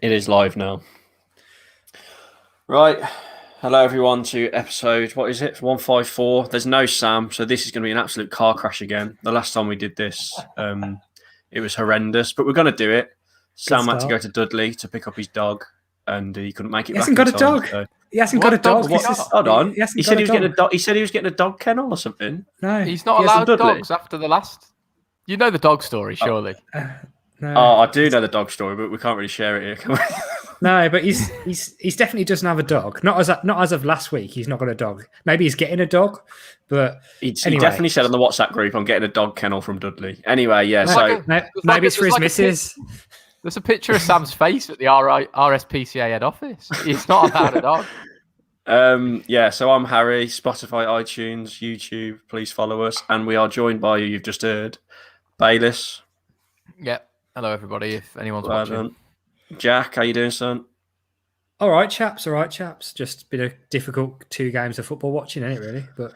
It is live now. Right. Hello, everyone, to episode, 154. There's no Sam, so this is going to be an absolute car crash again. The last time we did this, it was horrendous, but we're going to do it. Sam had to go to Dudley to pick up his dog, and he couldn't make it back. He hasn't got a dog. So. He hasn't got a dog. Hold on. He said he was getting a dog. He said he was getting a dog kennel or something. No, he's not allowed dogs after the last. You know the dog story, surely. No. Oh, I do know the dog story, but we can't really share it here, can we? No, but he's definitely doesn't have a dog. Not as of last week. He's not got a dog. Maybe he's getting a dog, but he definitely said on the WhatsApp group, "I'm getting a dog kennel from Dudley." Anyway, yeah. Maybe it's for his missus. There's a picture of Sam's face at the RSPCA head office. He's not allowed a dog. So I'm Harry. Spotify, iTunes, YouTube. Please follow us, and we are joined by you've just heard, Bayliss. Yep. Hello, everybody. If anyone's watching. Jack, how you doing, son? All right, chaps. Just been a difficult 2 games of football watching, ain't it, really? But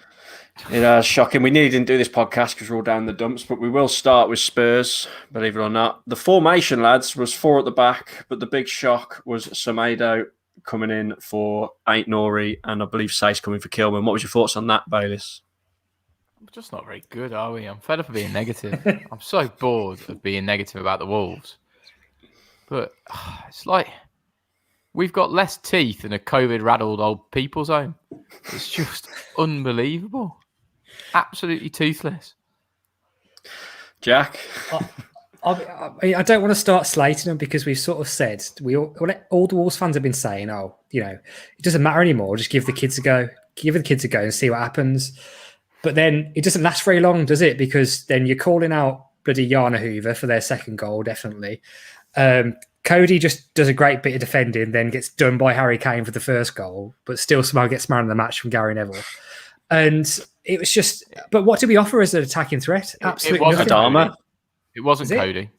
it's shocking. We nearly didn't do this podcast because we're all down the dumps, but we will start with Spurs, believe it or not. The formation, lads, was 4 at the back, but the big shock was Semedo coming in for Aït-Nouri, and I believe Saïss coming for Kilman. What was your thoughts on that, Bayliss? We're just not very good, are we? I'm fed up of being negative. I'm so bored of being negative about the Wolves. But it's like we've got less teeth in a COVID-raddled old people's home. It's just unbelievable. Absolutely toothless. Jack? I don't want to start slating them because we've sort of said, all the Wolves fans have been saying, it doesn't matter anymore. Just give the kids a go. Give the kids a go and see what happens. But then it doesn't last very long, does it? Because then you're calling out bloody Yana Hoover for their second goal, definitely. Cody just does a great bit of defending, then gets done by Harry Kane for the first goal, but still somehow gets man of the match from Gary Neville. And it was just, but what did we offer as an attacking threat? Absolutely nothing. Adama. It wasn't Cody.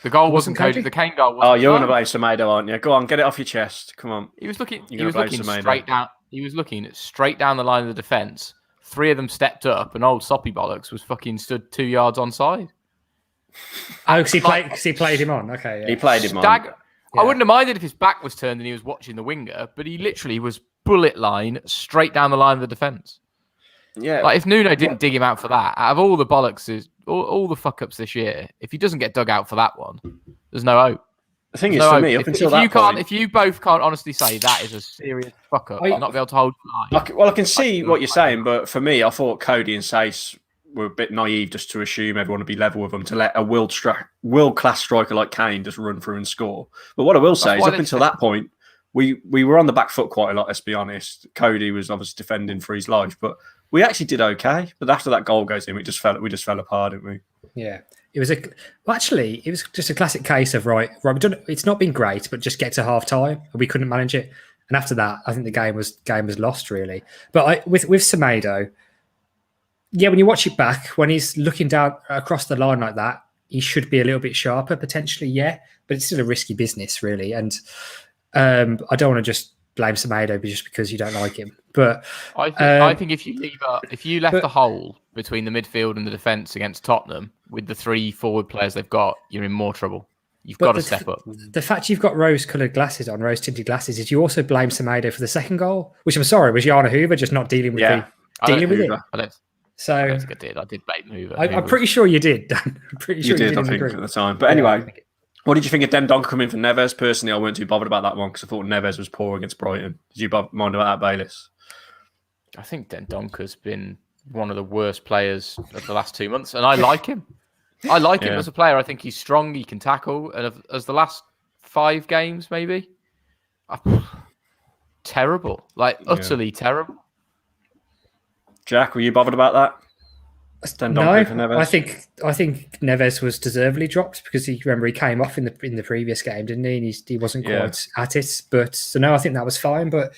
The goal wasn't Cody. The Kane goal wasn't. Oh, you're going to blame Semedo, aren't you? Go on, get it off your chest. Come on. He was looking straight down. He was looking straight down the line of the defence. 3 of them stepped up, and old Soppy Bollocks was fucking stood 2 yards onside. Oh, because he played him on. Okay, yeah. He played him on. I wouldn't have minded if his back was turned and he was watching the winger, but he literally was bullet line straight down the line of the defence. Yeah. Like if Nuno didn't dig him out for that, out of all the bollocks, all the fuck ups this year, if he doesn't get dug out for that one, there's no hope. The thing is, for me, up until that point... If you both can't honestly say that is a serious fuck-up, I'll not be able to hold the line. Well, I can see what you're saying, but for me, I thought Cody and Saïss were a bit naive just to assume everyone would be level with them, to let a world-class striker like Kane just run through and score. But what I will say is, up until that point, we were on the back foot quite a lot, let's be honest. Cody was obviously defending for his life, but we actually did okay. But after that goal goes in, we just fell apart, didn't we? Yeah. It was just a classic case of right. It's not been great, but just get to half time, and we couldn't manage it. And after that, I think the game was lost really. But with Semedo, yeah, when you watch it back, when he's looking down across the line like that, he should be a little bit sharper potentially. Yeah, but it's still a risky business really, and I don't want to just blame Semedo just because you don't like him. But I think if you left the hole between the midfield and the defence against Tottenham with the 3 forward players they've got, you're in more trouble. You've got to step up. The fact you've got rose-coloured glasses on, rose-tinted glasses, is you also blame Semedo for the second goal, which I'm sorry was Yana Hoover just not dealing with it. I don't think I did. I did blame Hoover. I'm pretty sure you did, Dan. I'm pretty sure you did. I think at the time. But anyway, what did you think of Dendoncker coming for Neves? Personally, I weren't too bothered about that one because I thought Neves was poor against Brighton. Did you mind about that, Bayliss? I think Dendonker's been one of the worst players of the last 2 months, and I like him. I like him as a player. I think he's strong, he can tackle, and as the last 5 games, maybe, terrible, utterly terrible. Jack, were you bothered about that? No, I think Neves was deservedly dropped because he came off in the previous game, didn't he? And he wasn't quite at it. But so no, I think that was fine. But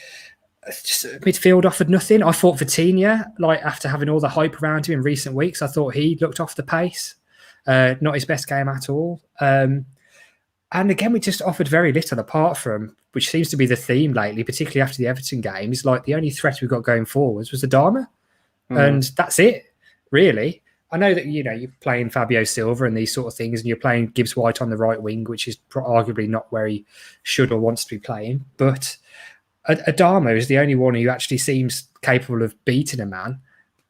just midfield offered nothing. I thought Moutinho, after having all the hype around him in recent weeks, I thought he looked off the pace. Not his best game at all. And again, we just offered very little apart from, which seems to be the theme lately, particularly after the Everton games. The only threat we got going forwards was Adama. And that's it, really. I know that you're playing Fabio Silva and these sort of things, and you're playing Gibbs White on the right wing, which is arguably not where he should or wants to be playing. But Adama is the only one who actually seems capable of beating a man,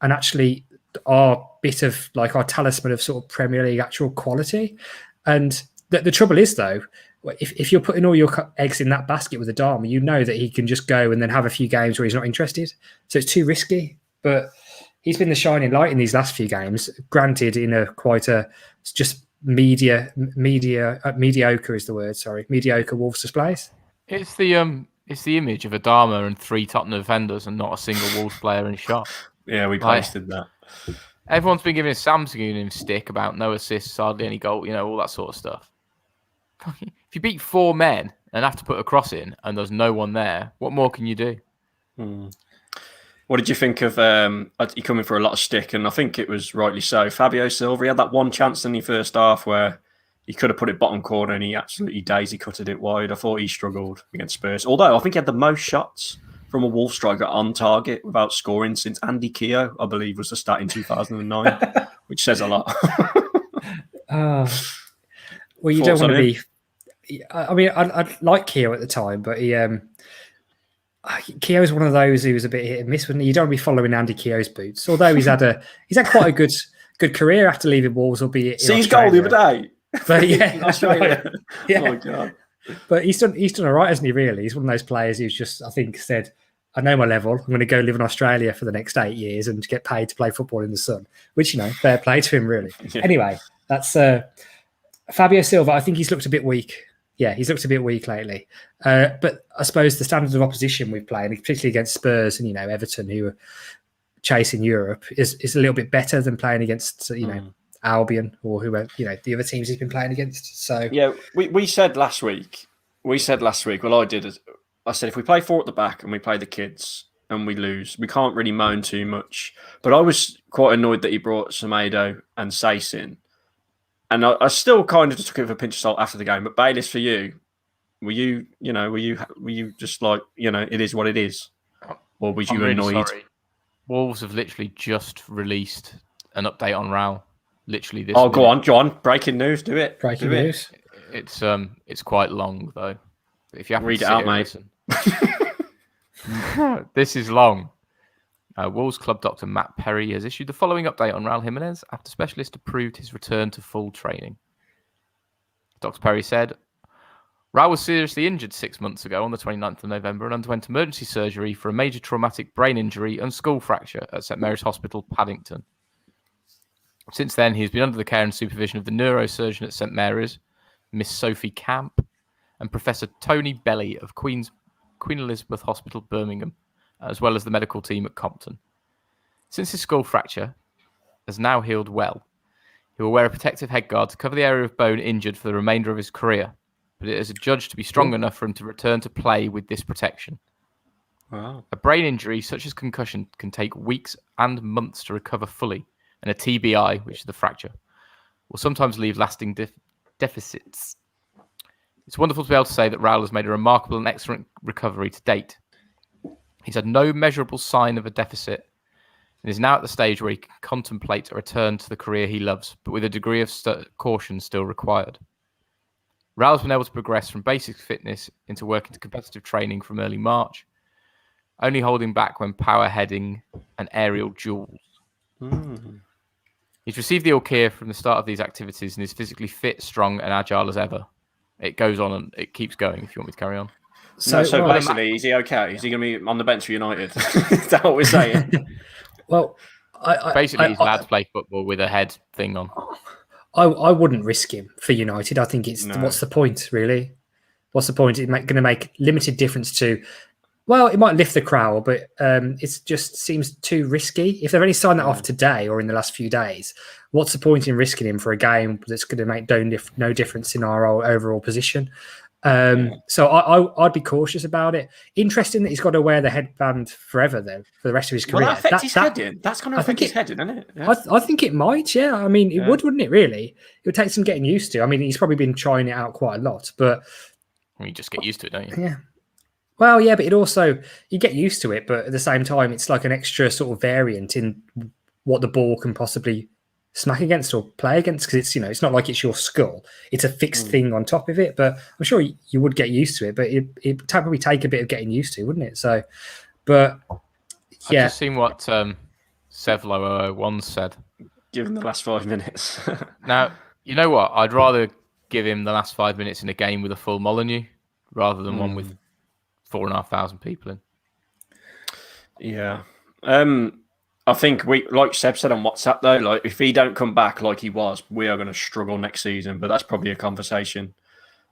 and actually our bit of like our talisman of sort of Premier League actual quality. And the trouble is though, if you're putting all your eggs in that basket with Adama, you know that he can just go and then have a few games where he's not interested. So it's too risky. But he's been the shining light in these last few games. Granted, in a just mediocre is the word. Sorry, mediocre Wolves displays. It's the image of Adama and 3 Tottenham defenders and not a single Wolves player in shot. Yeah, we pasted that. Everyone's been giving Samsung him stick about no assists, hardly any goal, all that sort of stuff. If you beat 4 men and have to put a cross in and there's no one there, what more can you do? What did you think of he coming for a lot of stick? And I think it was rightly so. Fabio Silva, he had that one chance in the first half where he could have put it bottom corner and he absolutely daisy-cutted it wide. I thought he struggled against Spurs. Although I think he had the most shots from a Wolves striker on target without scoring since Andy Keogh, I believe, was the stat in 2009, which says a lot. Well, you don't want to be... I mean, I like Keogh at the time, but Keogh is one of those who was a bit hit and miss. You don't want to be following Andy Keogh's boots. Although he's had quite a good career after leaving Wolves, albeit see his goal the other day. But yeah, that's right. Yeah. Oh my God. But he's done all right, hasn't he? Really, he's one of those players who's just, I think, said, "I know my level. I'm going to go live in Australia for the next 8 years and get paid to play football in the sun." Which, fair play to him, really. Yeah. Anyway, that's Fabio Silva. I think he's looked a bit weak. Yeah, he's looked a bit weak lately. But I suppose the standard of opposition we've played, particularly against Spurs and Everton, who are chasing Europe, is a little bit better than playing against Albion or whoever the other teams he's been playing against. So yeah, we said last week. Well, I said if we play 4 at the back and we play the kids and we lose, we can't really moan too much. But I was quite annoyed that he brought Semedo and Sace in. And I still kind of just took it with a pinch of salt after the game. But Bayliss, for you, were you just like, it is what it is? Or was you annoyed? Sorry. Wolves have literally just released an update on Raul. Literally this. Oh, go on, John. Breaking news. Do it. Breaking news. It's quite long though. If you have to read it out, mate. This is long. Wolves club doctor Matt Perry has issued the following update on Raul Jimenez after specialists approved his return to full training. Dr. Perry said, Raul was seriously injured 6 months ago on the 29th of November and underwent emergency surgery for a major traumatic brain injury and skull fracture at St Mary's Hospital, Paddington. Since then, he has been under the care and supervision of the neurosurgeon at St Mary's, Miss Sophie Camp, and Professor Tony Belly of Queen Elizabeth Hospital, Birmingham, as well as the medical team at Compton. Since his skull fracture has now healed well, he will wear a protective headguard to cover the area of bone injured for the remainder of his career, but it is adjudged to be strong enough for him to return to play with this protection. Wow. A brain injury such as concussion can take weeks and months to recover fully, and a TBI, which is the fracture, will sometimes leave lasting deficits. It's wonderful to be able to say that Raul has made a remarkable and excellent recovery to date. He's had no measurable sign of a deficit and is now at the stage where he can contemplate a return to the career he loves, but with a degree of caution still required. Raul has been able to progress from basic fitness into working to competitive training from early March, only holding back when power heading and aerial duels. He's received the all clear from the start of these activities and is physically fit, strong and agile as ever. It goes on and it keeps going if you want me to carry on. So basically, is he okay? Is he going to be on the bench for United? Is that what we're saying? Well, he's allowed to play football with a head thing on. I wouldn't risk him for United. I think what's the point, really? What's the point? It's going to make limited difference to... Well, it might lift the crowd, but it just seems too risky. If they've only signed that off today or in the last few days, what's the point in risking him for a game that's going to make no difference in our overall position? So I'd be cautious about it. Interesting that he's got to wear the headband forever, though, for the rest of his career. Well, that affects his heading. That's going to affect his heading, isn't it? Yeah. I think it might, yeah. I mean, it would, wouldn't it, really? It would take some getting used to. I mean, he's probably been trying it out quite a lot, but... You just get used to it, don't you? Yeah. Well, yeah, but it also, you get used to it, but at the same time, it's like an extra sort of variant in what the ball can possibly smack against or play against, because it's it's not like it's your skull; it's a fixed thing on top of it. But I'm sure you would get used to it, but it probably take a bit of getting used to, wouldn't it? So, but yeah, I've just seen what Sevlo once said. Given the last 5 minutes. Now, you know what? I'd rather give him the last 5 minutes in a game with a full Molineux rather than one with 4,500 people in. Yeah. I think like Seb said on WhatsApp though, like if he don't come back like he was, we are going to struggle next season. But that's probably a conversation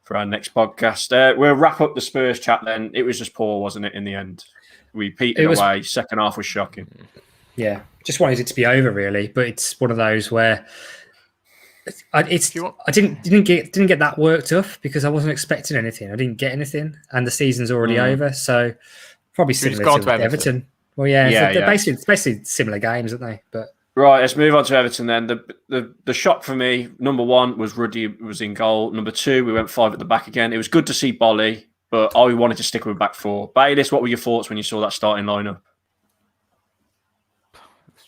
for our next podcast. We'll wrap up the Spurs chat then. It was just poor, wasn't it? In the end, we petered away. Second half was shocking. Yeah, just wanted it to be over really, but it's one of those where I didn't get that worked up because I wasn't expecting anything. I didn't get anything, and the season's already over. So probably similar to Everton. Well, they're basically similar games, aren't they? But right, let's move on to Everton then. The shock for me, number one was Ruddy was in goal. Number two, we went 5 at the back again. It was good to see Bolly, but I wanted to stick with back 4. Bayliss, what were your thoughts when you saw that starting lineup?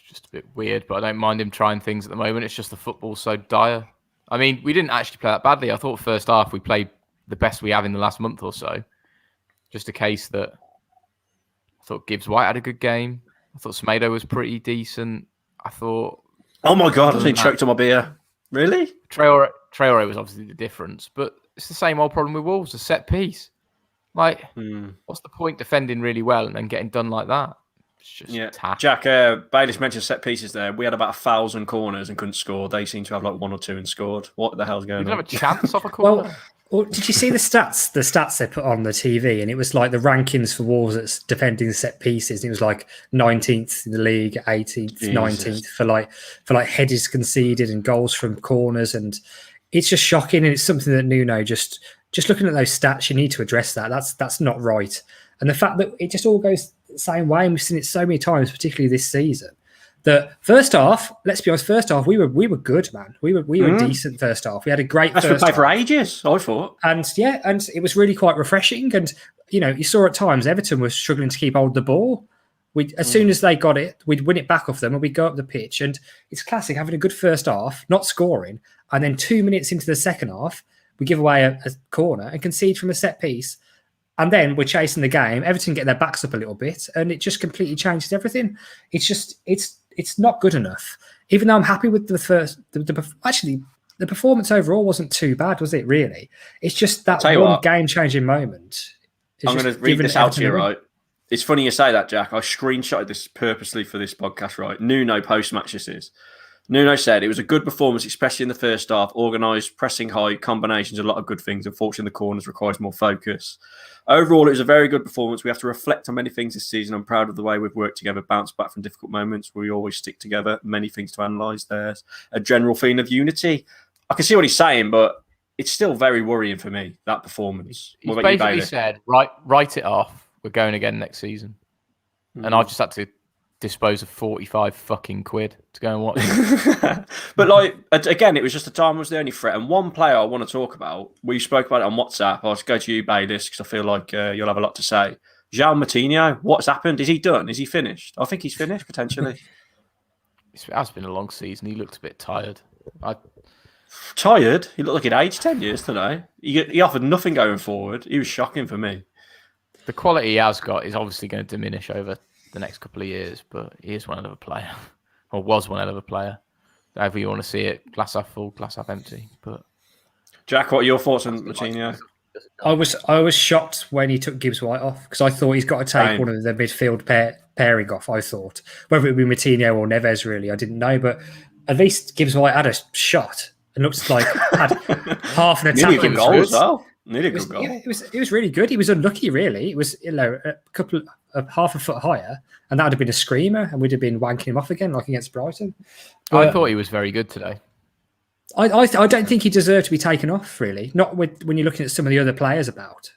Just a bit weird, but I don't mind him trying things at the moment. It's just the football's so dire. I mean, we didn't actually play that badly. I thought first half we played the best we have in the last month or so. Just a case that I thought Gibbs White had a good game. I thought Semedo was pretty decent. I thought... Oh my God, I think choked on my beer. Really? Traore was obviously the difference, but it's the same old problem with Wolves, a set piece. Like, what's the point defending really well and then getting done like that? It's just Jack, Bayliss mentioned set pieces there. We had about 1,000 corners and couldn't score. They seem to have like 1 or 2 and scored. What the hell's going on? You didn't have a chance off a corner. Well, did you see the stats? The stats they put on the TV, and it was like the rankings for Wolves that's defending set pieces. And it was like 19th in the league, 18th, 19th for like headers conceded and goals from corners, and it's just shocking. And it's something that Nuno just looking at those stats, you need to address that. That's not right. And the fact that it just all goes the same way, and we've seen it so many times, particularly this season. The first half, let's be honest, we were good, man. We were decent first half. We had a great first half. That's what we played for ages, I thought. And it was really quite refreshing. And you saw at times Everton was struggling to keep hold of the ball. As soon as they got it, we'd win it back off them and we'd go up the pitch. And it's classic having a good first half, not scoring, and then 2 minutes into the second half, we give away a corner and concede from a set piece. And then we're chasing the game. Everton get their backs up a little bit, and it just completely changes everything. It's not good enough. Even though I'm happy with the first, actually the performance overall wasn't too bad, was it? Really, it's just that one game-changing moment. I'm going to read this out to you, right? It's funny you say that, Jack. I screenshotted this purposely for this podcast, right? Nuno post-match this is. Nuno said it was a good performance, especially in the first half. Organised, pressing high, combinations, a lot of good things. Unfortunately, the corners requires more focus. Overall, it was a very good performance. We have to reflect on many things this season. I'm proud of the way we've worked together, bounced back from difficult moments. We always stick together. Many things to analyse. There's a general feeling of unity. I can see what he's saying, but it's still very worrying for me, that performance. He's basically said, write it off. We're going again next season. And I just had to dispose of 45 fucking quid to go and watch it. But again, it was just the time was the only threat. And one player I want to talk about, we spoke about it on WhatsApp. I'll go to you, Bayliss, because I feel like you'll have a lot to say. Moutinho, what's happened? Is he done? Is he finished? I think he's finished, potentially. It has been a long season. He looked a bit tired. Tired? He looked like he'd aged 10 years today. He offered nothing going forward. He was shocking for me. The quality he has got is obviously going to diminish over the next couple of years, but he is one hell of a player, or was one hell of a player. However you want to see it, glass half full, glass half empty. But Jack, what are your thoughts on Moutinho? I was shocked when he took Gibbs White off, because I thought he's got to take one of the midfield pairing off. I thought whether it would be Moutinho or Neves, really, I didn't know, but at least Gibbs White had a shot and looks like had half an attack. Nearly a goal as well. Nearly a good goal. Yeah, it was really good. He was unlucky, really. It was half a foot higher, and that would have been a screamer, and we'd have been wanking him off again, like against Brighton. But I thought he was very good today. I don't think he deserved to be taken off, really. Not when you're looking at some of the other players about.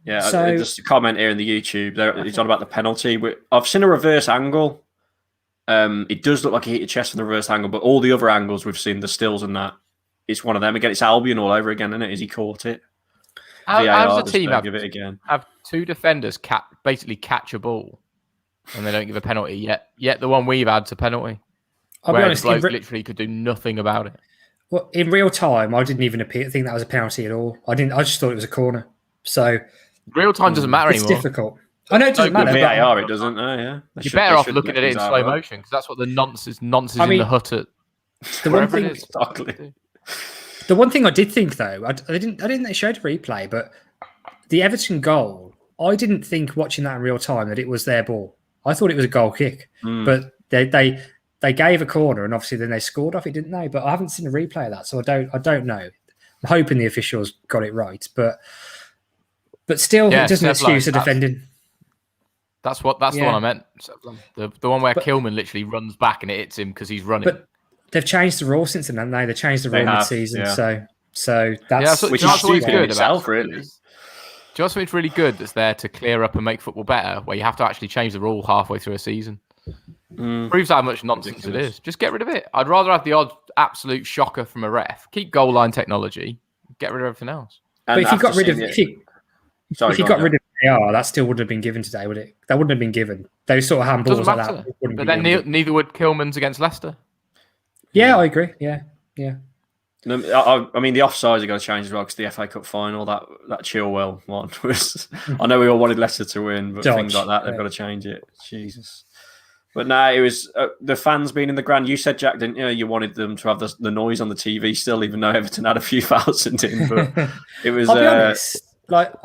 Just a comment here in the YouTube. He's on about the penalty. I've seen a reverse angle. It does look like he hit your chest from the reverse angle, but all the other angles we've seen, the stills and that, it's one of them. Again, it's Albion all over again, isn't it? Has he caught it? How does the team have two defenders basically catch a ball and they don't give a penalty yet the one we've had's a penalty? I'll be where honest, the bloke literally could do nothing about it. Well, in real time, I didn't even think that was a penalty at all. I just thought it was a corner. So real time doesn't matter it's anymore. difficult. I know it doesn't matter. With But VAR, it doesn't. Yeah. You're better off looking at it in slow motion because that's what the nonsense in the hut at. The one thing, exactly. The one thing I did think though, I didn't they showed a replay, but the Everton goal, I didn't think watching that in real time that it was their ball. I thought it was a goal kick, but they gave a corner and obviously then they scored off it, didn't they? But I haven't seen a replay of that, so I don't know. I'm hoping the officials got it right, but still, it doesn't excuse the defending. That's the one I meant. The one where Kilman literally runs back and it hits him because he's running. But they've changed the rule since then, haven't they? They changed the rule mid-season, so that's which is stupid in itself, really. Do you know something really good that's there to clear up and make football better, where you have to actually change the rule halfway through a season? Proves how much nonsense it is. Just get rid of it. I'd rather have the odd absolute shocker from a ref. Keep goal line technology. Get rid of everything else. But if you got rid of rid of VAR, that still wouldn't have been given today, would it? That wouldn't have been given. Those sort of handballs like that. But then neither would Kilman's against Leicester. Yeah, I agree. Yeah. I mean, the offsides are going to change as well because the FA Cup final, that Chilwell one was. I know we all wanted Leicester to win, but things like that, they've got to change it. Jesus. But no, it was the fans being in the ground. You said, Jack, didn't you? You wanted them to have the noise on the TV still, even though Everton had a few thousand in. But it was. I'll be honest.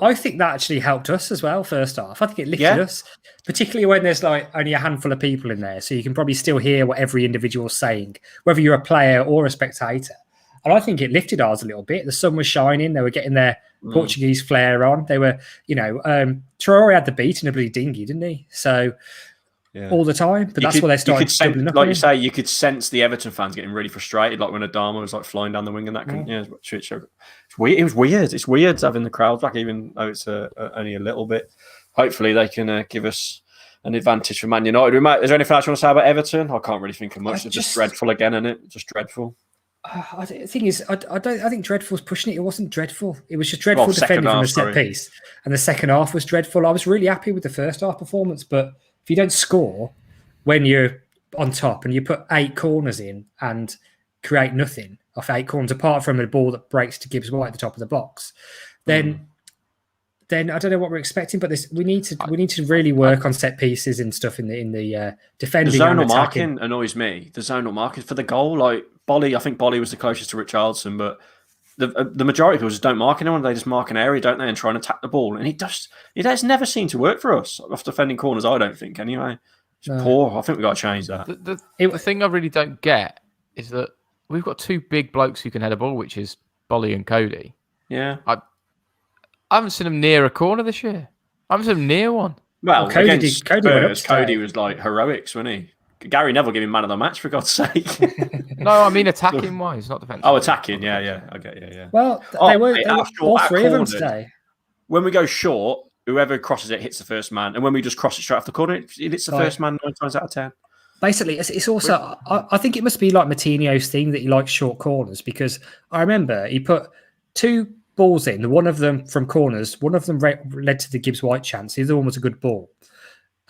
I think that actually helped us as well. First off, I think it lifted us, particularly when there's only a handful of people in there, so you can probably still hear what every individual's saying, whether you're a player or a spectator. And I think it lifted ours a little bit. The sun was shining. They were getting their Portuguese flair on. They were, Traore had the beat in a bloody dinghy, didn't he? So all the time. But that's why they started doubling up. Like you say, you could sense the Everton fans getting really frustrated, like when Adama was flying down the wing and that. It was weird. It's weird having the crowd back, even though it's only a little bit. Hopefully, they can give us an advantage for Man United. Is there anything else you want to say about Everton? I can't really think of much. It's just dreadful again, isn't it? Just dreadful. The thing is, I think dreadful's pushing it. It wasn't dreadful. It was just dreadful defending from a set piece, and the second half was dreadful. I was really happy with the first half performance, but if you don't score when you're on top and you put 8 corners in and create nothing off 8 corners, apart from a ball that breaks to Gibbs White at the top of the box, then I don't know what we're expecting. But we need to really work on set pieces and stuff in the defending. The zonal and marking annoys me. The zonal marking for the goal, like Bolly. I think Bolly was the closest to Richarlison, but the majority of people just don't mark anyone. They just mark an area, don't they, and try and attack the ball. And it has never seemed to work for us off defending corners. I don't think anyway. It's poor. I think we've got to change that. The thing I really don't get is that we've got 2 big blokes who can head a ball, which is Bolly and Cody. Yeah. I haven't seen him near a corner this year. I haven't seen him near one. Well, against Spurs, Cody was like heroics, wasn't he? Gary Neville gave him man of the match, for God's sake. No, I mean attacking wise, not defensive. Oh, attacking, yeah. Okay, yeah. Well, they were all 3 of them today. When we go short, whoever crosses it hits the first man, and when we just cross it straight off the corner, it hits the first man 9 times out of 10. Basically, it's also. I think it must be like Moutinho's thing that he likes short corners, because I remember he put 2 balls in, one of them from corners, one of them led to the Gibbs White chance, the other one was a good ball,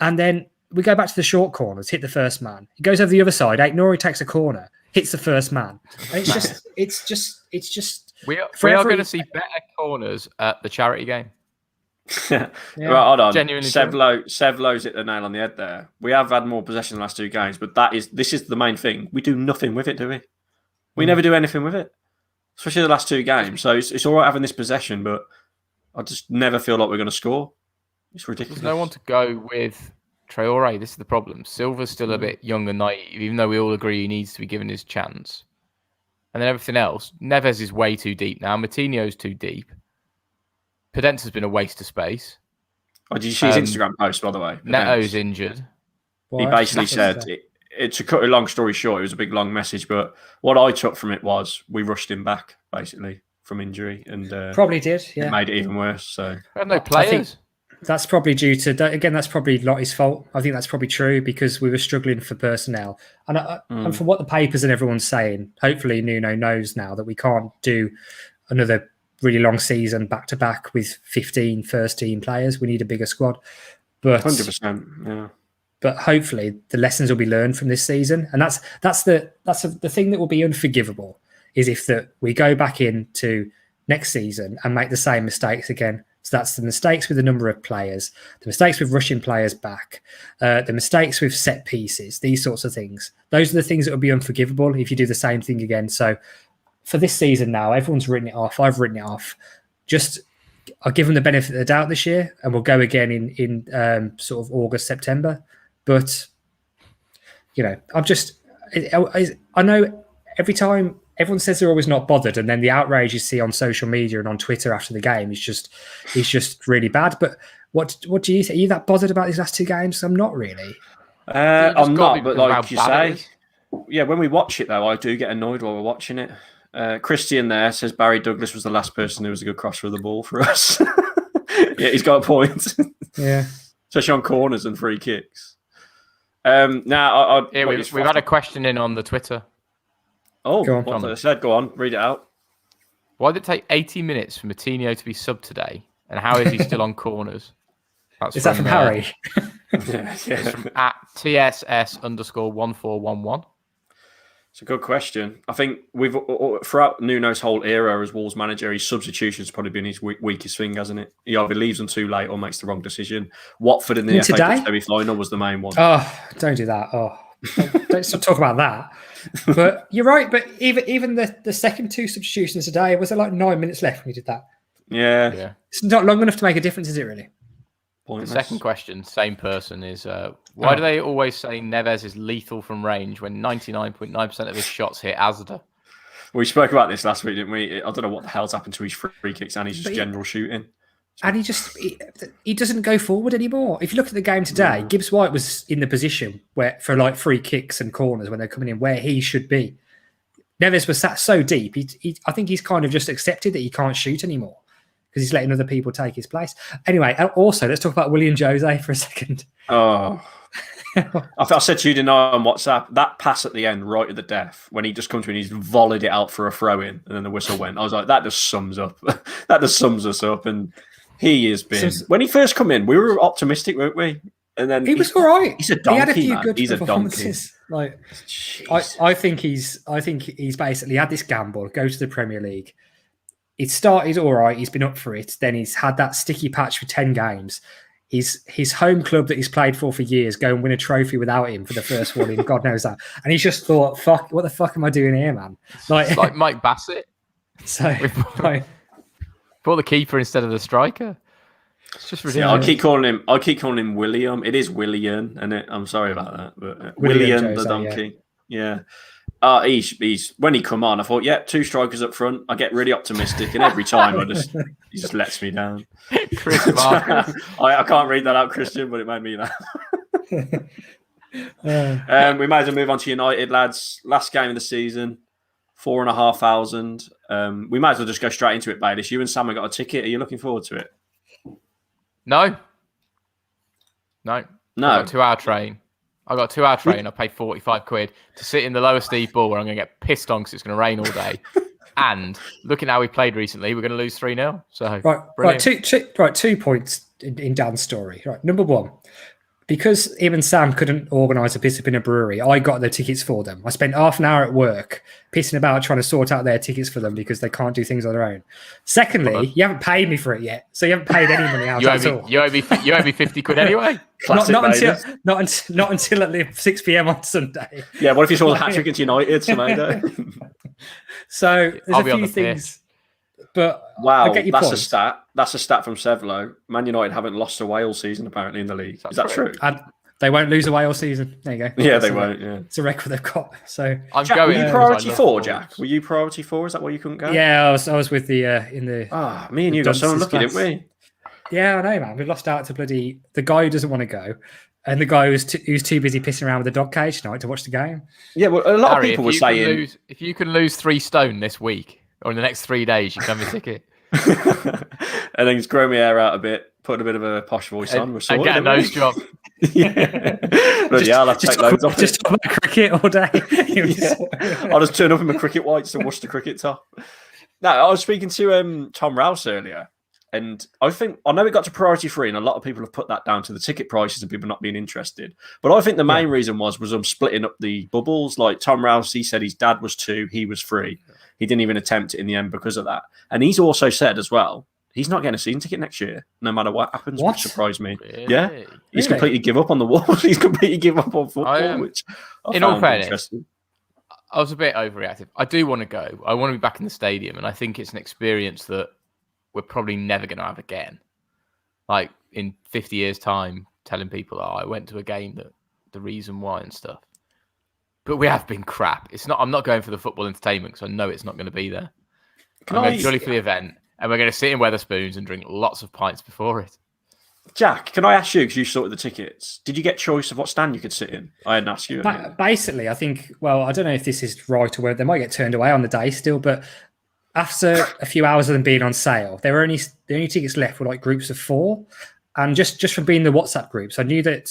and then we go back to the short corners, hit the first man. He goes over the other side. Nori takes a corner, hits the first man. And it's just. We are going to see better corners at the charity game. Right, hold on. Genuinely, Sevlo's hit the nail on the head there. We have had more possession in the last 2 games, but this is the main thing. We do nothing with it, do we? We never do anything with it, especially the last 2 games. So it's all right having this possession, but I just never feel like we're going to score. It's ridiculous. There's no one to go with Traore. This is the problem. Silva's still a bit young and naive, even though we all agree he needs to be given his chance. And then everything else, Neves is way too deep now. Moutinho's too deep. Podence been a waste of space. Oh, did you see his Instagram post, by the way? Neto's injured. He basically said, to cut a long story short, it was a big, long message, but what I took from it was we rushed him back, basically, from injury. And probably did, yeah. It made it even worse. So we had no players. That's probably due to, again, that's probably not his fault. I think that's probably true because we were struggling for personnel. And from what the papers and everyone's saying, hopefully Nuno knows now that we can't do another really long season back-to-back with 15 first-team players. We need a bigger squad. But 100%, yeah. but hopefully the lessons will be learned from this season, and that's the thing that will be unforgivable is if we go back into next season and make the same mistakes again. So that's the mistakes with the number of players, the mistakes with rushing players back, the mistakes with set pieces, these sorts of things. Those are the things that would be unforgivable if you do the same thing again. So for this season now, everyone's written it off. I've written it off. I'll give them the benefit of the doubt this year, and we'll go again in sort of August, September. But, I know every time everyone says they're always not bothered, and then the outrage you see on social media and on Twitter after the game is just really bad. But what do you think? Are you that bothered about these last two games? I'm not really. I'm not, but like you say, yeah, when we watch it though, I do get annoyed while we're watching it. Christian there says Barry Douglas was the last person who was a good crosser of the ball for us. Yeah, he's got a point. Yeah, especially on corners and free kicks. We've had a question in on the Twitter. Oh, what they said? Go on, read it out. Why did it take 80 minutes for Moutinho to be subbed today? And how is he still on corners? Is that from Harry? It's from at TSS_1411. It's a good question. I think we've throughout Nuno's whole era as Wolves manager, his substitution's probably been his weakest thing, hasn't it? He either leaves them too late or makes the wrong decision. Watford in the FA Cup semi-final was the main one. Oh, don't do that. Oh, don't talk about that. But you're right. But even the second two substitutions today, was there like 9 minutes left when you did that? Yeah. It's not long enough to make a difference, is it really? Pointless. The second question, same person, is why do they always say Neves is lethal from range when 99.9% of his shots hit Asda? We spoke about this last week, didn't we? I don't know what the hell's happened to his free kicks and his just general shooting. And he doesn't go forward anymore. If you look at the game today, Gibbs White was in the position where for like free kicks and corners when they're coming in where he should be. Neves was sat so deep. I think he's kind of just accepted that he can't shoot anymore because he's letting other people take his place. Anyway, also let's talk about William Jose for a second. Oh, I said to you tonight on WhatsApp, that pass at the end, right at the death, when he just comes to and he's volleyed it out for a throw in, and then the whistle went. I was like, that just sums up. That just sums us up. And he has been. When he first come in, we were optimistic, weren't we? And then he was all right. He's a donkey. He had a few man. good He's performances. A donkey. I think he's basically had this gamble, go to the Premier League. It started all right. He's been up for it. Then he's had that sticky patch for 10 games. His home club that he's played for years go and win a trophy without him for the first one in God knows that. And he's just thought, fuck, what the fuck am I doing here, man? It's like Mike Bassett. So brought the keeper instead of the striker. It's just ridiculous. Yeah, I keep calling him William. It is William, and I'm sorry about that, but William the donkey. Yeah. He's when he come on, I thought, two strikers up front. I get really optimistic, and every time he just lets me down. Chris Marcus. I can't read that out, Christian, but it made me laugh. We might as well move on to United, lads. Last game of the season, 4,500. We might as well just go straight into it, Baelish. You and Sam have got a ticket. Are you looking forward to it? No. I got a 2-hour train. I paid 45 quid to sit in the lower Steve Ball where I'm going to get pissed on because it's going to rain all day. And looking at how we played recently, we're going to lose 3-0. So right. 2 points in Dan's story. Right, number one, because him and Sam couldn't organise a piss up in a brewery, I got their tickets for them. I spent half an hour at work pissing about trying to sort out their tickets for them because they can't do things on their own. Secondly, you haven't paid me for it yet, so you haven't paid any money out at all. You owe me 50 quid anyway. Not until at 6 p.m. on Sunday. Yeah, what if you saw the hat-trick against United Sunday? So there's a few things. But wow, I get your that's point. a stat. That's a stat from Sevlo. Man United haven't lost away all season apparently in the league. Is that true? And they won't lose away all season. There you go. Yeah, they won't. Yeah, it's a record they've got. So Jack, were you priority 4, Jack? Were you priority 4? Is that why you couldn't go? Yeah, I was with the in the. Me and you got so unlucky, didn't we? Yeah, I know, man. We've lost out to bloody the guy who doesn't want to go, and the guy who's too busy pissing around with the dog cage tonight to watch the game. Yeah, well, a lot of people were saying if you can lose 3 stone this week or in the next 3 days, you can have a ticket. And then just grow my hair out a bit, put a bit of a posh voice on. And get a nose job. Yeah. But I'll have to take loads off. Just talk about cricket all day. I'll just turn up in my cricket whites and wash the cricket top. No, I was speaking to Tom Rouse earlier, And I know it got to priority 3, and a lot of people have put that down to the ticket prices and people not being interested. But I think the main reason was them splitting up the bubbles. Like Tom Rousey said his dad was 2, he was 3. He didn't even attempt it in the end because of that. And he's also said as well, he's not getting a season ticket next year, no matter what happens, which surprised me. Really? Yeah. He's completely give up on the Wolves. He's completely give up on football, which I in all found fairness, interesting. I was a bit overreactive. I do want to go. I want to be back in the stadium, and I think it's an experience that we're probably never going to have again. Like in 50 years' time, telling people, "Oh, I went to a game that the reason why and stuff." But we have been crap. It's not. I'm not going for the football entertainment because I know it's not going to be there. I'm going purely for the event, and we're going to sit in Wetherspoons and drink lots of pints before it. Jack, can I ask you, because you sorted the tickets, did you get choice of what stand you could sit in? I hadn't asked you. Basically, I think, well, I don't know if this is right or whether they might get turned away on the day still, but after a few hours of them being on sale, the only tickets left were like groups of 4. And just from being the WhatsApp groups, I knew that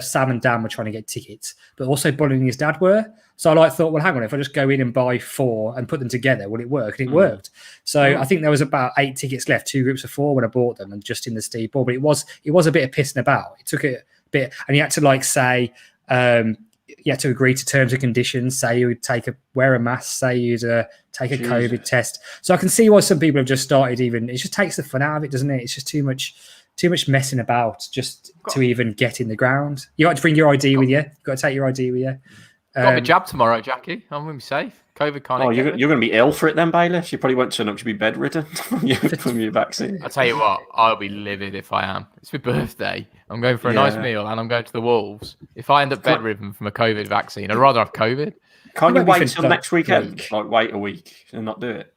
Sam and Dan were trying to get tickets, but also Bonnie and his dad were. So I thought, well, hang on, if I just go in and buy 4 and put them together, will it work? And it worked. So I think there was about 8 tickets left, 2 groups of 4 when I bought them, and just in the Steve Ball. But it was a bit of pissing about. It took a bit, and you had to say, you had to agree to terms and conditions. Say you would wear a mask. Say you'd take a COVID test. So I can see why some people have just started. Even it just takes the fun out of it, doesn't it? It's just too much messing about just to even get in the ground. You got to bring your ID with you. You've got to take your ID with you. Got my jab tomorrow, Jackie. I'm going to be safe. COVID can't. Oh, you're going to be ill for it then, Bailiff. You probably won't turn up to be bedridden from your vaccine. I'll tell you what, I'll be livid if I am. It's my birthday. I'm going for a nice meal and I'm going to the Wolves. If I end up bedridden from a COVID vaccine, I'd rather have COVID. Can't you wait until next weekend? Like wait a week and not do it?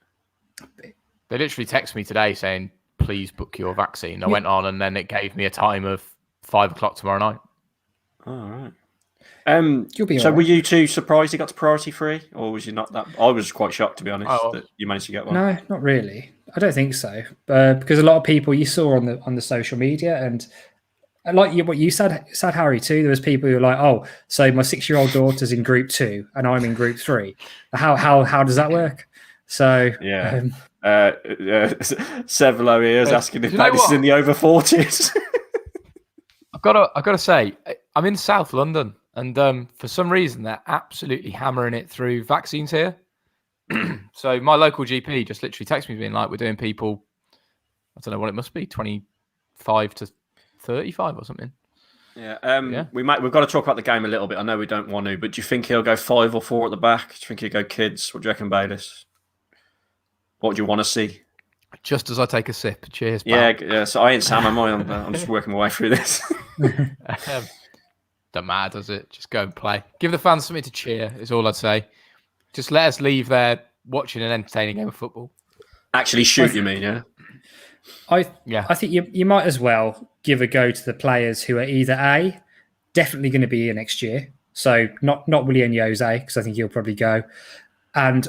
They literally texted me today saying, please book your vaccine. I went on and then it gave me a time of 5 o'clock tomorrow night. All right. You'll be so were you two surprised you got to priority 3, or was you not that? I was quite shocked, to be honest, that you managed to get one. No, not really. I don't think so, because a lot of people you saw on the social media, and like what you said, Harry, too. There was people who were like, "Oh, so my 6-year-old daughter's in group 2 and I'm in group 3. How does that work?" So yeah, Sevelo here is asking if that is in the over 40s. I've got to say, I'm in South London. And for some reason, they're absolutely hammering it through vaccines here. So my local GP just literally texted me being like, we're doing people, I don't know what it must be, 25 to 35 or something. Yeah. We've got to talk about the game a little bit. I know we don't want to, but do you think he'll go 5 or 4 at the back? Do you think he'll go kids? What do you reckon, Bayliss? What do you want to see? Just as I take a sip. Cheers, pal. Yeah. So I ain't Sam, am I? I'm just working my way through this. Don't matter, does it? Just go and play. Give the fans something to cheer, is all I'd say. Just let us leave there watching an entertaining game of football. Actually shoot, you mean, yeah? I think you might as well give a go to the players who are either A, definitely going to be here next year. So not Willian Jose, because I think he'll probably go.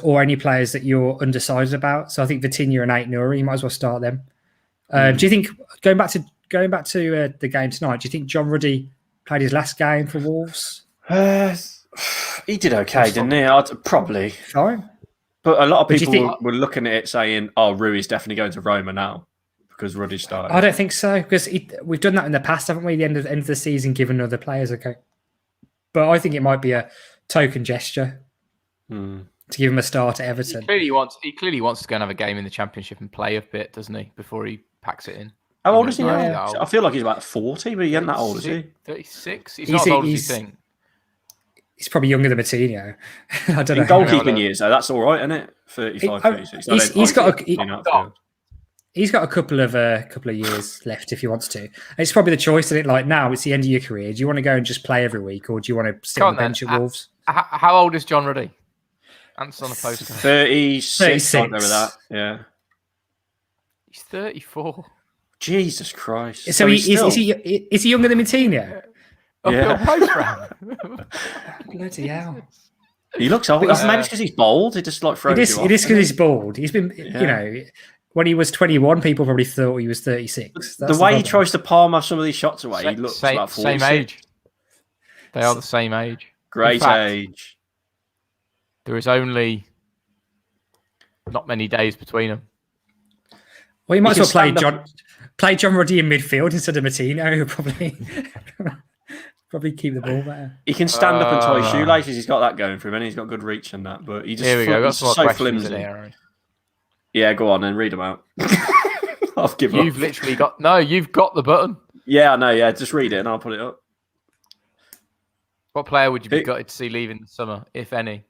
Or any players that you're undecided about. So I think Vitinha and Ait-Nouri, you might as well start them. Do you think, going back to the game tonight, do you think John Ruddy played his last game for Wolves? He did okay, didn't he? Probably. Fine. But a lot of people were looking at it saying, oh, Rui's definitely going to Roma now because Ruddy started. I don't think so, because we've done that in the past, haven't we? The end of the season, given other players, okay. But I think it might be a token gesture to give him a start at Everton. He clearly wants to go and have a game in the Championship and play a bit, doesn't he, before he packs it in? How old is he? I feel like he's about 40, but he ain't that old, is he? 36. He's not as old as you think. He's probably younger than Moutinho. I don't know. In goalkeeping years, though, that's all right, isn't it? 35, 36. He's got a couple of years left if he wants to. And it's probably the choice, isn't it? Like now, it's the end of your career. Do you want to go and just play every week, or do you want to sit on the bench at Wolves? How old is John Ruddy? Answer on the poster. 36. I remember that. Yeah. He's 34. Jesus Christ! So is he younger than Moutinho? Yeah. Bloody hell! He looks old. Maybe it's because he's bald. It just like throws you off. It is because he's bald. He's been, when he was 21, people probably thought he was 36. The way he tries to palm off some of these shots away, he looks about 46. Same age. They are the same age. Great age. There is only not many days between them. Well, you might He as well can play John Ruddy in midfield instead of Moutinho, who probably keep the ball better. He can stand up and tie his shoelaces. He's got that going for him, and he's got good reach and that. But he just Here we go. Got some more so questions flimsy. in here. Aaron. Yeah, go on and read them out. I've given You've up. literally got You've got the button. Yeah, I know. Yeah, just read it and I'll put it up. What player would you be gutted to see leaving the summer, if any?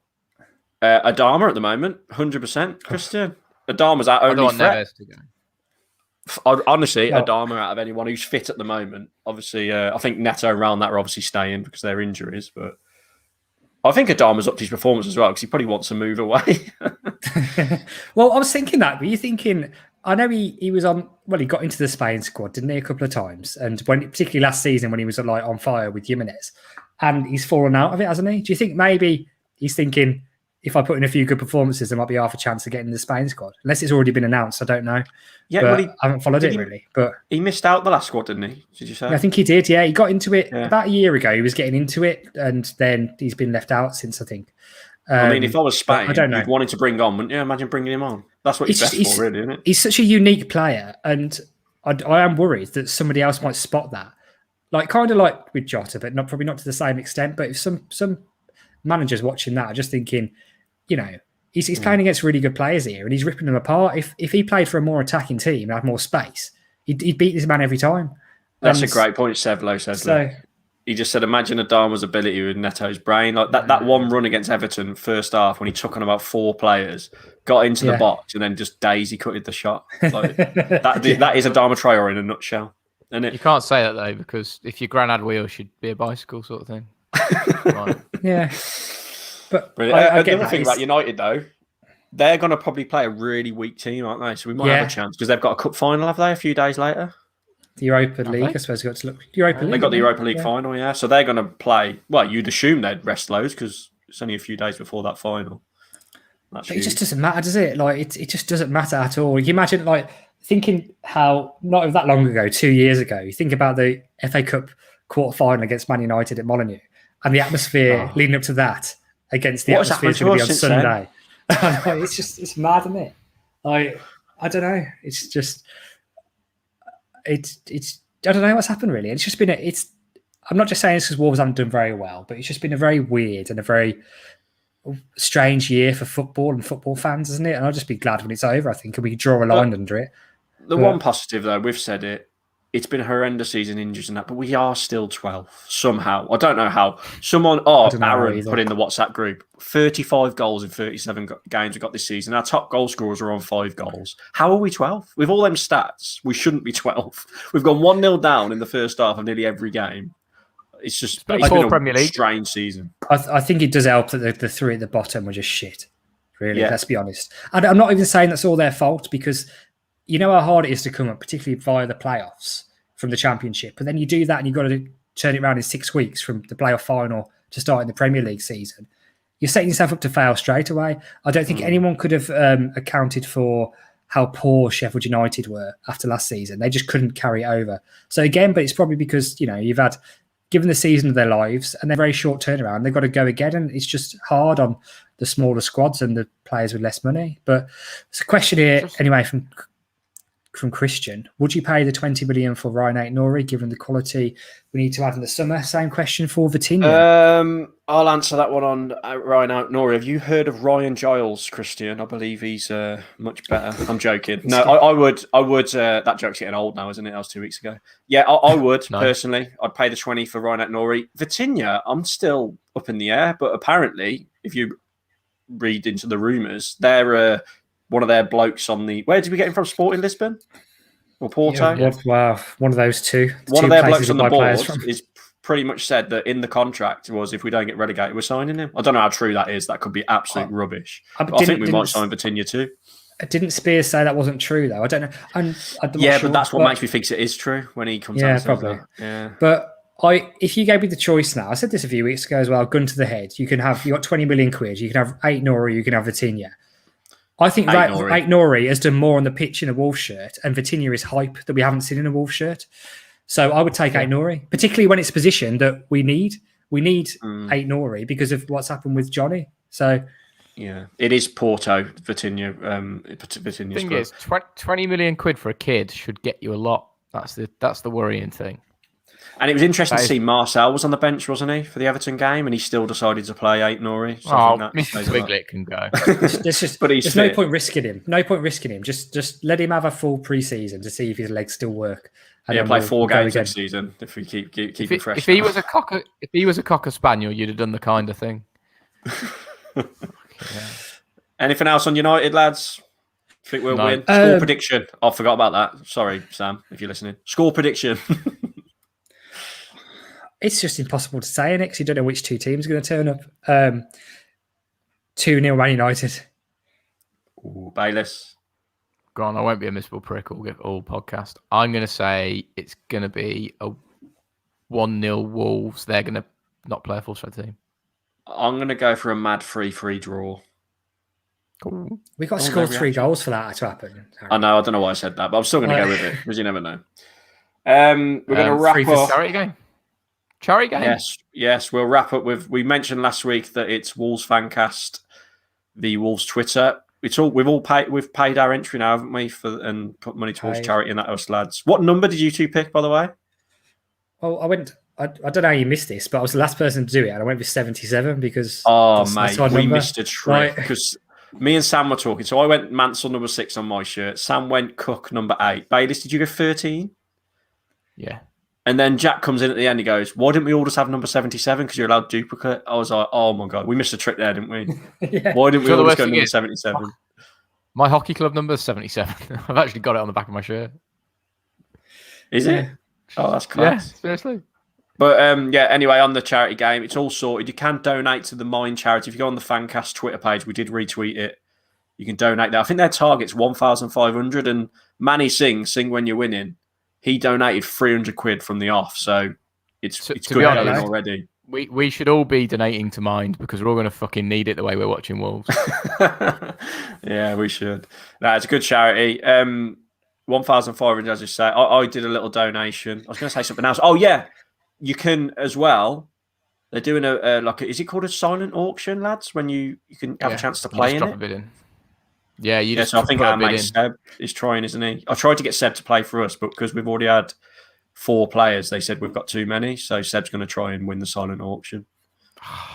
Adama at the moment, 100%. Christian. Adama's our I don't only want threat. Neves to go. Honestly, No. Adama out of anyone who's fit at the moment. Obviously, I think Neto around that are obviously staying because of their injuries. But I think Adama's upped his performance as well because he probably wants to move away. Well, I was thinking that. Were you thinking? I know he was on. Well, he got into the Spain squad, didn't he, a couple of times? And particularly last season when he was like on fire with Jimenez, and he's fallen out of it, hasn't he? Do you think maybe he's thinking, if I put in a few good performances, there might be half a chance of getting in the Spain squad? Unless it's already been announced, I don't know. Yeah, but well, I haven't followed it really. But he missed out the last squad, didn't he? Did you say? I think he did. Yeah, he got into it about a year ago. He was getting into it, and then he's been left out since, I think. I mean, if I was Spain, I don't know. you'd wanted to bring on, wouldn't you? Imagine bringing him on. That's what he's best for, really, isn't it? He's such a unique player, and I am worried that somebody else might spot that. Like, kind of like with Jota, but probably not to the same extent. But if some managers watching that are just thinking, he's playing against really good players here, and he's ripping them apart. If he played for a more attacking team and had more space, he'd beat this man every time. That's a great point, Sevlo says. So, he just said, imagine Adama's ability with Neto's brain. Like that one run against Everton first half when he took on about 4 players, got into the box, and then just daisy cutted the shot. Like, that is Adama Traore in a nutshell, isn't it? You can't say that though, because if your granad wheel should be a bicycle sort of thing. Right. Yeah. But I get the other thing about United, though, they're going to probably play a really weak team, aren't they? So we might have a chance because they've got a cup final, have they, a few days later? The Europa League, I suppose. Got to look. Europa League. They got the Europa League final, yeah. So they're going to play. Well, you'd assume they'd rest loads because it's only a few days before that final. But it just doesn't matter, does it? Like it just doesn't matter at all. You imagine, like, thinking how not that long ago, 2 years ago, you think about the FA Cup quarter final against Man United at Molineux and the atmosphere leading up to that against the atmosphere going to be on Sunday. It's mad, isn't it? I don't know. It's just it's I don't know what's happened really. It's just been I'm not just saying this because Wolves haven't done very well, but it's just been a very weird and a very strange year for football and football fans, isn't it? And I'll just be glad when it's over, I think, and we can draw a line under it. One positive, though, we've said it's been a horrendous season, injuries and that, but we are still 12th somehow. I don't know how. Aaron put in the WhatsApp group, 35 goals in 37 games we got this season. Our top goal scorers are on 5 goals. How are we 12th? With all them stats, we shouldn't be 12th. We've gone 1-0 down in the first half of nearly every game. It's been a Premier League. strange season. I think it does help that the 3 at the bottom were just shit. Really, let's be honest. And I'm not even saying that's all their fault because you know how hard it is to come up, particularly via the playoffs from the Championship. But then you do that and you've got to turn it around in 6 weeks from the playoff final to starting the Premier League season. You're setting yourself up to fail straight away. I don't think anyone could have accounted for how poor Sheffield United were after last season. They just couldn't carry it over. So again, but it's probably because, you've had given the season of their lives and they're very short turnaround, they've got to go again. And it's just hard on the smaller squads and the players with less money. But it's a question here, anyway, from Christian. Would you pay the 20 million for Ryan Aït-Nouri given the quality we need to have in the summer? Same question for Vitinha. I'll answer that one on Ryan Aït-Nouri. Have you heard of Ryan Giles, Christian? I believe he's much better. I'm joking. No, I would. That joke's getting old now, isn't it? That was 2 weeks ago. Yeah, I would personally. I'd pay the 20 for Ryan Aït-Nouri. Vitinha, I'm still up in the air, but apparently, if you read into the rumours, they're one of their blokes on the... Where did we get him from? Sporting Lisbon? Or Porto? Yeah, wow, one of those two. One of their blokes on the board is pretty much said that in the contract was if we don't get relegated, we're signing him. I don't know how true that is. That could be absolute rubbish. I think we might sign Vitinha too. Didn't Spears say that wasn't true, though? I don't know. But that's what makes me think it is true when he comes out and says probably. That. Yeah, but if you gave me the choice now, I said this a few weeks ago as well, gun to the head, you got 20 million quid, you can have Aït-Nouri, you can have Vitinha. I think Aït-Nouri has done more on the pitch in a Wolves shirt, and Vitinha is hype that we haven't seen in a Wolves shirt. So I would take Aït-Nouri, particularly when it's a position that we need. We need Aït-Nouri because of what's happened with Johnny. So Yeah, it is Porto, Vitinha. Vitinha. Thing is, 20 million quid for a kid should get you a lot. That's the worrying thing. And it was interesting to see Marcel was on the bench, wasn't he, for the Everton game, and he still decided to play Aït-Nouri. So Mr. Twiglet can go. There's no point risking him. No point risking him. Just let him have a full pre-season to see if his legs still work. And yeah, play 4 games next season if we keep it fresh. If he was a cocker spaniel, you'd have done the kind of thing. Yeah. Anything else on United, lads? I think we'll win. Score prediction. I forgot about that. Sorry, Sam, if you're listening. Score prediction. It's just impossible to say, Nick. You don't know which 2 teams are going to turn up. 2-0 Man United. Ooh, Bayliss. Go on, I won't be a miserable prick all podcast. I'm going to say it's going to be a 1-0 Wolves. They're going to not play a full strength team. I'm going to go for a mad 3-3 draw. Cool. We got to score 3 goals for that to happen. I know. I don't know why I said that, but I'm still going to go with it because you never know. We're going to wrap up. Charity game. Charity game. Yes. We'll wrap up with. We mentioned last week that it's Wolves Fancast, the Wolves Twitter. We've paid our entry now, haven't we? And put money towards charity and that us lads. What number did you 2 pick, by the way? Well, I went. I don't know how you missed this, but I was the last person to do it, and I went with 77 because. Mate, we missed a trick because me and Sam were talking. So I went Mansell number 6 on my shirt. Sam went Cook number 8. Bayliss, did you go 13? Yeah. And then Jack comes in at the end. He goes, "Why didn't we all just have number 77? Because you're allowed duplicate." I was like, "Oh my god, we missed a trick there, didn't we? Yeah. Why didn't we all just go number 77?" My hockey club number is 77. I've actually got it on the back of my shirt. Is it? Oh, that's class. Yeah, seriously. But anyway, on the charity game, it's all sorted. You can donate to the Mind charity. If you go on the Fancast Twitter page, we did retweet it. You can donate there. I think their target's 1,500. And Manny Sing When You're Winning, he donated 300 quid from the off. So it's good honest, already. We should all be donating to Mind because we're all going to fucking need it the way we're watching Wolves. Yeah, we should. No, it's a good charity. 1,500, as you say. I did a little donation. I was going to say something else. Oh, yeah. You can as well. They're doing is it called a silent auction, lads? When you can have a chance to play in it. A bid in. Yeah, you just. So I think our mate Seb is trying, isn't he? I tried to get Seb to play for us, but because we've already had 4 players, they said we've got too many. So Seb's going to try and win the silent auction.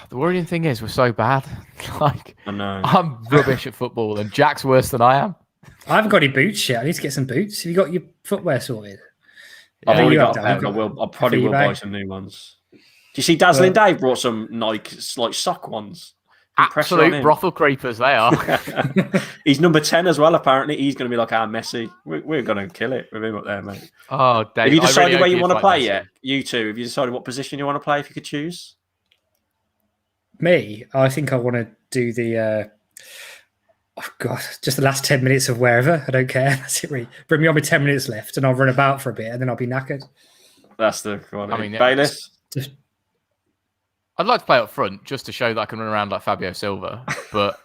The worrying thing is we're so bad. I know. I'm rubbish at football, and Jack's worse than I am. I haven't got any boots yet. I need to get some boots. Have you got your footwear sorted? I've already got a pair. I probably will buy some new ones. Do you see Dazzling Dave brought some Nike sock ones? Absolute brothel creepers they are. He's number 10 as well, apparently. He's going to be like our Messi. We're going to kill it with him up there, mate. Oh, Dave. Have you decided where you want to play yet? You two, have you decided what position you want to play if you could choose? Me? I think I want to do the... just the last 10 minutes of wherever. I don't care. That's it, really. Bring me on with 10 minutes left and I'll run about for a bit and then I'll be knackered. That's the quality. Bayliss? I'd like to play up front just to show that I can run around like Fabio Silva, but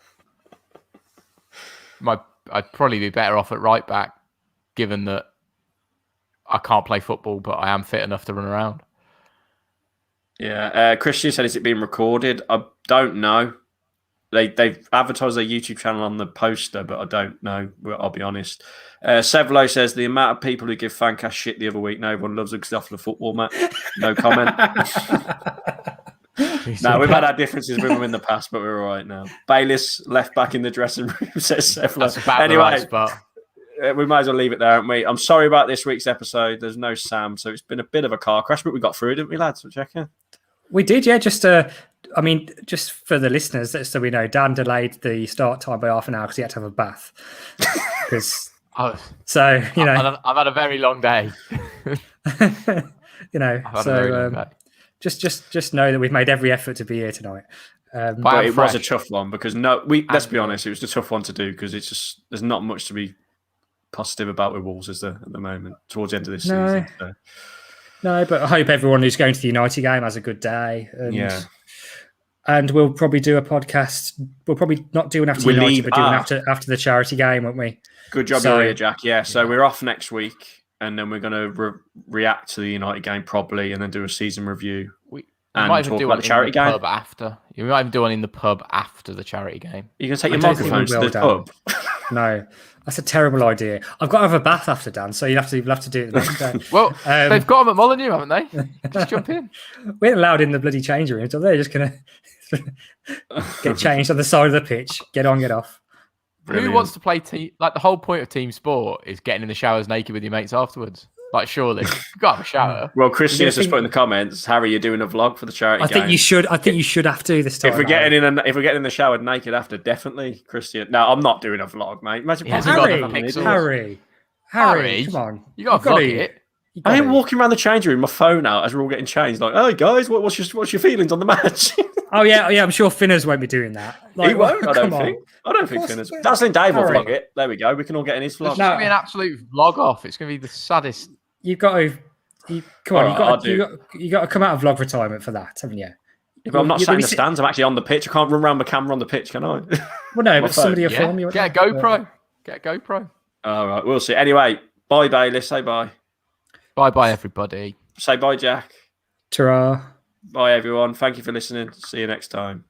I'd probably be better off at right back given that I can't play football, but I am fit enough to run around. Yeah. Christian said, is it being recorded? I don't know. They've advertised their YouTube channel on the poster, but I don't know. I'll be honest. Sevlo says the amount of people who give Fancast shit the other week, no one loves it off the football, Matt. No comment. No, we've had our differences with them in the past, but we're all right now. Bayliss left back in the dressing room, says Sevlo. Anyway, we might as well leave it there, haven't we? I'm sorry about this week's episode. There's no Sam, so it's been a bit of a car crash, but we got through it, didn't we, lads? We'll check in. We did, yeah. Just for the listeners, so we know, Dan delayed the start time by half an hour because he had to have a bath. I've had a very long day. Just know that we've made every effort to be here tonight. But it was a tough one because let's be honest, it was a tough one to do because it's just there's not much to be positive about with Wolves, is there, at the moment towards the end of this season? So. No, but I hope everyone who's going to the United game has a good day. And we'll probably do a podcast. We'll probably not do one after United, but do one after the charity game, won't we? Good job here, Jack. Yeah, so we're off next week, and then we're going to react to the United game properly, and then do a season review. You and might even talk do about one the charity in the game. pub after. You might even do one in the pub after the charity game. You can take I your don't think we microphones to will, the Dan. pub. No, that's a terrible idea. I've got to have a bath after, Dan, so you'll have to do it the next day. Well, they've got them at Molineux, haven't they? Just jump in. We ain't allowed in the bloody change room, so they're just gonna get changed on the side of the pitch. Get on, get off. Brilliant. Who wants to play team? Like the whole point of team sport is getting in the showers naked with your mates afterwards. Like surely you've got to have a shower. Well, Christian has just think- put in the comments, Harry, you're doing a vlog for the charity I game. think you should. I think you should have to this time. If we're getting in the shower naked after, definitely, Christian. No, I'm not doing a vlog, mate. Imagine He hasn't got Harry, enough pixels. Harry, come on. You got to You've vlog to- it. you've I got ain't to. walking around the change room, my phone out as we're all getting changed. Like, hey guys, what's your feelings on the match? Oh yeah. I'm sure Finners won't be doing that. He won't. I don't come on. think. I don't think course Finners. he will. Dazzling Dave will Harry. vlog it. There we go. We can all get in his It's vlog. going to be an absolute vlog off. It's going to be the saddest. You've got to. Come on, Alright, you got to come out of vlog retirement for that, haven't you? Yeah, but I'm not You'll sat in be the stands. I'm actually on the pitch. I can't run around the camera on the pitch, can I? Well, no, My but somebody will Yeah. film you. Get a GoPro. Get a GoPro. All right, we'll see. Anyway, bye, Bailey. Say bye. Bye bye, everybody. Say bye, Jack. Ta-ra. Bye, everyone. Thank you for listening. See you next time.